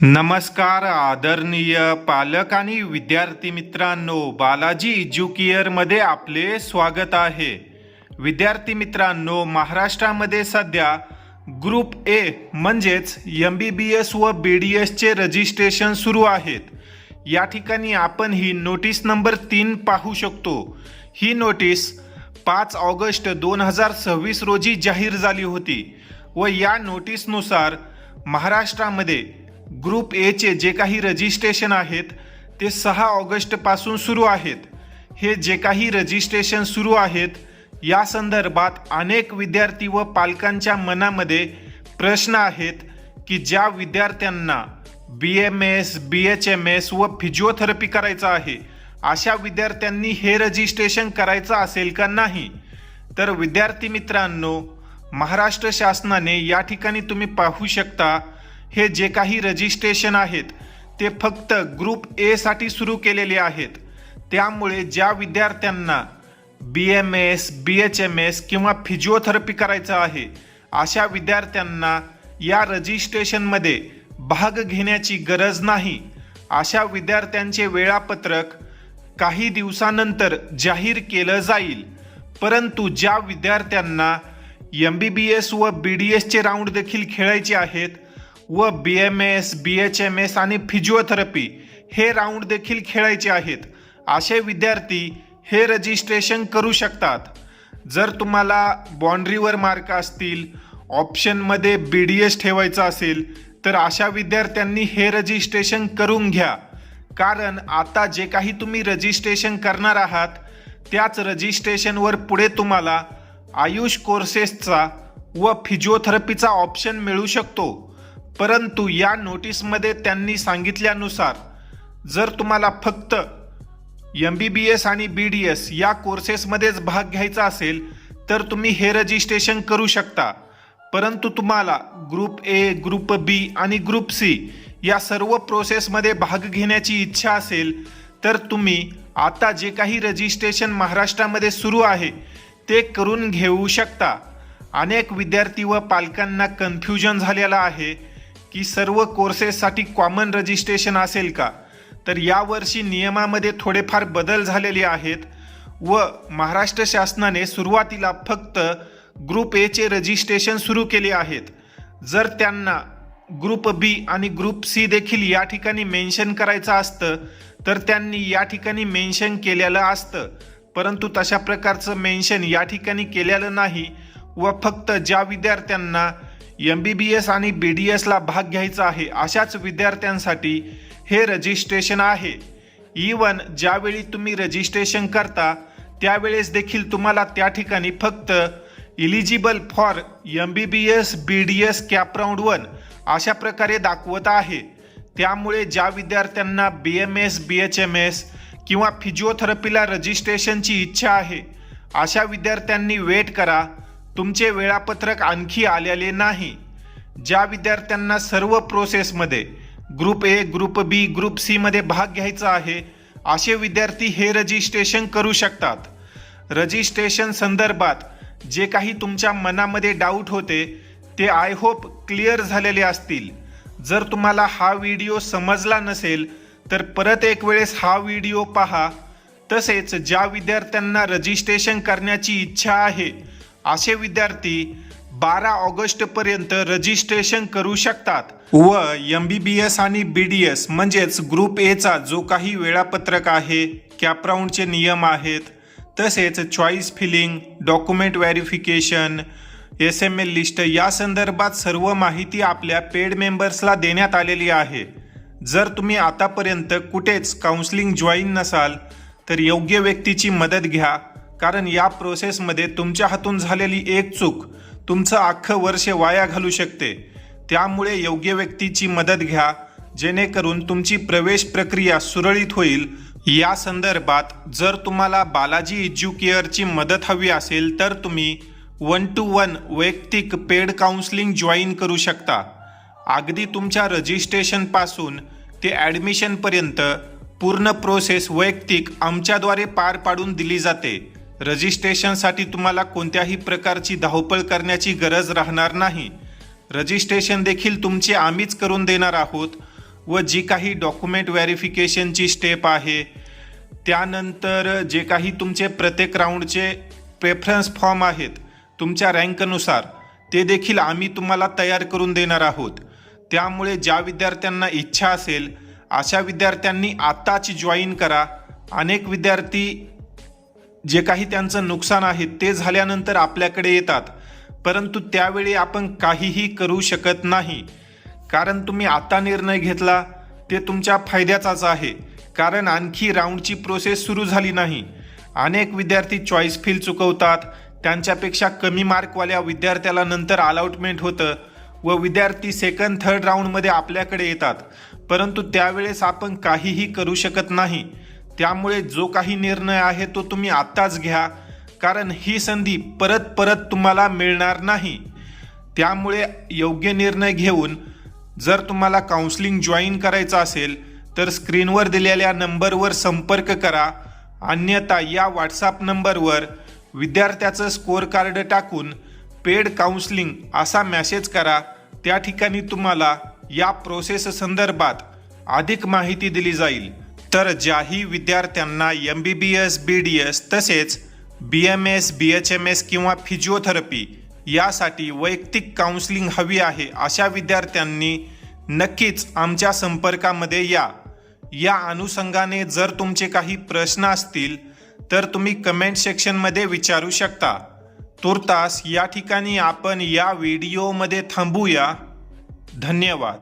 नमस्कार आदरणीय पालक आणि विद्यार्थी मित्रांनो, बालाजी एज्युकेअरमध्ये आपले स्वागत आहे. विद्यार्थी मित्रांनो, महाराष्ट्रामध्ये सध्या ग्रुप ए म्हणजेच MBBS व BDS चे रजिस्ट्रेशन सुरू आहेत. या ठिकाणी आपण ही नोटीस नंबर 3 पाहू शकतो. ही नोटीस 5 ऑगस्ट 2026 रोजी जाहीर झाली होती व या नोटीसनुसार महाराष्ट्रामध्ये ग्रुप ए चे जे काही रजिस्ट्रेशन आहेत ते 6 ऑगस्ट पासून सुरू आहेत. हे जे काही रजिस्ट्रेशन सुरू आहेत या संदर्भात अनेक विद्यार्थी व पालकांच्या मनामध्ये प्रश्न आहेत की ज्या विद्यार्थ्यांना BMS, BHMS व फिजिओथेरपी करायचं आहे अशा विद्यार्थ्यांनी हे रजिस्ट्रेशन करायचं असेल का नाही. तर विद्यार्थी मित्रांनो, महाराष्ट्र शासनाने या ठिकाणी तुम्ही पाहू शकता हे जे काही रजिस्ट्रेशन आहेत ते फक्त ग्रुप ए साठी सुरू केलेले आहेत. त्यामुळे ज्या विद्यार्थ्यांना BMS, BHMS किंवा फिजिओथेरपी करायचं आहे अशा विद्यार्थ्यांना या रजिस्ट्रेशनमध्ये भाग घेण्याची गरज नाही. अशा विद्यार्थ्यांचे वेळापत्रक काही दिवसानंतर जाहीर केलं जाईल. परंतु ज्या विद्यार्थ्यांना MBBS व BDS चे राऊंड देखील खेळायचे आहेत व BMS, BHMS आणि फिजिओथेरपी हे राऊंड देखील खेळायचे आहेत असे विद्यार्थी हे रजिस्ट्रेशन करू शकतात. जर तुम्हाला बाउंड्रीवर मार्क असतील, ऑप्शनमध्ये BDS ठेवायचा असेल तर अशा विद्यार्थ्यांनी हे रजिस्ट्रेशन करून घ्या. कारण आता जे काही तुम्ही रजिस्ट्रेशन करणार आहात त्याच रजिस्ट्रेशनवर पुढे तुम्हाला आयुष कोर्सेसचा व फिजिओथेरपीचा ऑप्शन मिळू शकतो. परंतु या नोटीसमध्ये त्यांनी सांगितल्यानुसार जर तुम्हाला फक्त MBBS आणि BDS या कोर्सेसमध्येच भाग घ्यायचा असेल तर तुम्ही हे रजिस्ट्रेशन करू शकता. परंतु तुम्हाला ग्रुप ए, ग्रुप बी आणि ग्रुप सी या सर्व प्रोसेसमध्ये भाग घेण्याची इच्छा असेल तर तुम्ही आता जे काही रजिस्ट्रेशन महाराष्ट्रामध्ये सुरू आहे ते करून घेऊ शकता. अनेक विद्यार्थी व पालकांना कन्फ्युजन झालेलं आहे की सर्व कोर्सेससाठी कॉमन रजिस्ट्रेशन असेल का. तर यावर्षी नियमामध्ये थोडेफार बदल झालेले आहेत व महाराष्ट्र शासनाने सुरुवातीला फक्त ग्रुप ए चे रजिस्ट्रेशन सुरू केले आहेत. जर त्यांना ग्रुप बी आणि ग्रुप सी देखील या ठिकाणी मेन्शन करायचं असतं तर त्यांनी या ठिकाणी मेन्शन केलेलं असतं. परंतु तशा प्रकारचं मेन्शन या ठिकाणी केलेलं नाही व फक्त ज्या विद्यार्थ्यांना MBBS आणि BDS ला भाग घ्यायचा आहे अशाच विद्यार्थ्यांसाठी हे रजिस्ट्रेशन आहे. इवन ज्यावेळी तुम्ही रजिस्ट्रेशन करता त्यावेळेस देखील तुम्हाला त्या ठिकाणी फक्त eligible for MBBS, BDS cap round 1 अशा प्रकारे दाखवत आहे. त्यामुळे ज्या विद्यार्थ्यांना BMS, BHMS किंवा फिजिओथेरपीला रजिस्ट्रेशनची इच्छा आहे अशा विद्यार्थ्यांनी वेट करा. तुमचे वेळापत्रक आणखी आलेले नाही. ज्या विद्यार्थ्यांना सर्व प्रोसेसमध्ये group A, group B, group C मध्ये भाग घ्यायचा आहे असे विद्यार्थी हे रजिस्ट्रेशन करू शकतात. रजिस्ट्रेशन संदर्भात जे काही तुमच्या मनामध्ये डाऊट होते ते आय होप क्लिअर झालेले असतील. जर तुम्हाला हा व्हिडिओ समजला नसेल तर परत एक वेळेस हा व्हिडिओ पहा. तसेच ज्या विद्यार्थ्यांना रजिस्ट्रेशन करण्याची इच्छा आहे असे विद्यार्थी 12 ऑगस्ट पर्यंत रजिस्ट्रेशन करू शकतात व MBBS आणि BDS म्हणजेच ग्रुप ए चा जो काही वेळापत्रक आहे, कॅप राऊंडचे नियम आहेत, तसेच choice filling, document verification, SML list या संदर्भात सर्व माहिती आपल्या पेड मेंबर्सला देण्यात आलेली आहे. जर तुम्ही आतापर्यंत कुठेच काउन्सिलिंग जॉईन नसाल तर योग्य व्यक्तीची मदत घ्या. कारण या प्रोसेसमध्ये तुमच्या हातून झालेली एक चूक तुमचं अख्खं वर्ष वाया घालू शकते. त्यामुळे योग्य व्यक्तीची मदत घ्या जेणेकरून तुमची प्रवेश प्रक्रिया सुरळीत होईल. या संदर्भात जर तुम्हाला बालाजी एज्युकेअरची मदत हवी असेल तर तुम्ही 1-to-1 वैयक्तिक पेड काउन्सिलिंग जॉईन करू शकता. अगदी तुमच्या रजिस्ट्रेशनपासून ते ॲडमिशनपर्यंत पूर्ण प्रोसेस वैयक्तिक आमच्याद्वारे पार पाडून दिली जाते. रजिस्ट्रेशनसाठी तुम्हाला कोणत्याही प्रकारची धावपळ करण्याची गरज राहणार नाही. रजिस्ट्रेशन देखील तुमचे आम्हीच करून देणार आहोत व जी काही डॉक्युमेंट व्हेरिफिकेशनची स्टेप आहे, त्यानंतर जे काही तुमचे प्रत्येक राऊंडचे प्रेफरन्स फॉर्म आहेत तुमच्या रँकनुसार, ते देखील आम्ही तुम्हाला तयार करून देणार आहोत. त्यामुळे ज्या विद्यार्थ्यांना इच्छा असेल अशा विद्यार्थ्यांनी आत्ताच जॉईन करा. अनेक विद्यार्थी जे काही त्यांचं नुकसान आहे ते झाल्यानंतर आपल्याकडे येतात, परंतु त्यावेळी आपण काहीही करू शकत नाही. कारण तुम्ही आता निर्णय घेतला ते तुमच्या फायद्याचाच आहे, कारण आणखी राऊंडची प्रोसेस सुरू झाली नाही. अनेक विद्यार्थी चॉईस फिल चुकवतात, त्यांच्यापेक्षा कमी मार्कवाल्या विद्यार्थ्याला नंतर अलॉटमेंट होतं व विद्यार्थी सेकंड थर्ड राऊंडमध्ये आपल्याकडे येतात, परंतु त्यावेळेस आपण काहीही करू शकत नाही. त्यामुळे जो काही निर्णय आहे तो तुम्ही आत्ताच घ्या, कारण ही संधी परत परत तुम्हाला मिळणार नाही. त्यामुळे योग्य निर्णय घेऊन जर तुम्हाला काउन्सिलिंग जॉईन करायचं असेल तर स्क्रीनवर दिलेल्या नंबरवर संपर्क करा. अन्यथा या व्हॉट्सॲप नंबरवर विद्यार्थ्याचं स्कोअर कार्ड टाकून पेड काउन्सिलिंग असा मेसेज करा. त्या ठिकाणी तुम्हाला या प्रोसेस संदर्भात अधिक माहिती दिली जाईल. तर ज्याही विद्यार्थ्यांना MBBS, BDS तसेच BMS, BHMS किंवा फिजिओथेरपी यासाठी वैयक्तिक काउन्सिलिंग हवी आहे अशा विद्यार्थ्यांनी नक्कीच आमच्या संपर्कामध्ये या. या अनुषंगाने जर तुमचे काही प्रश्न असतील तर तुम्ही कमेंट सेक्शनमध्ये विचारू शकता. तुर्तास या ठिकाणी आपण या व्हिडिओमध्ये थांबूया. धन्यवाद.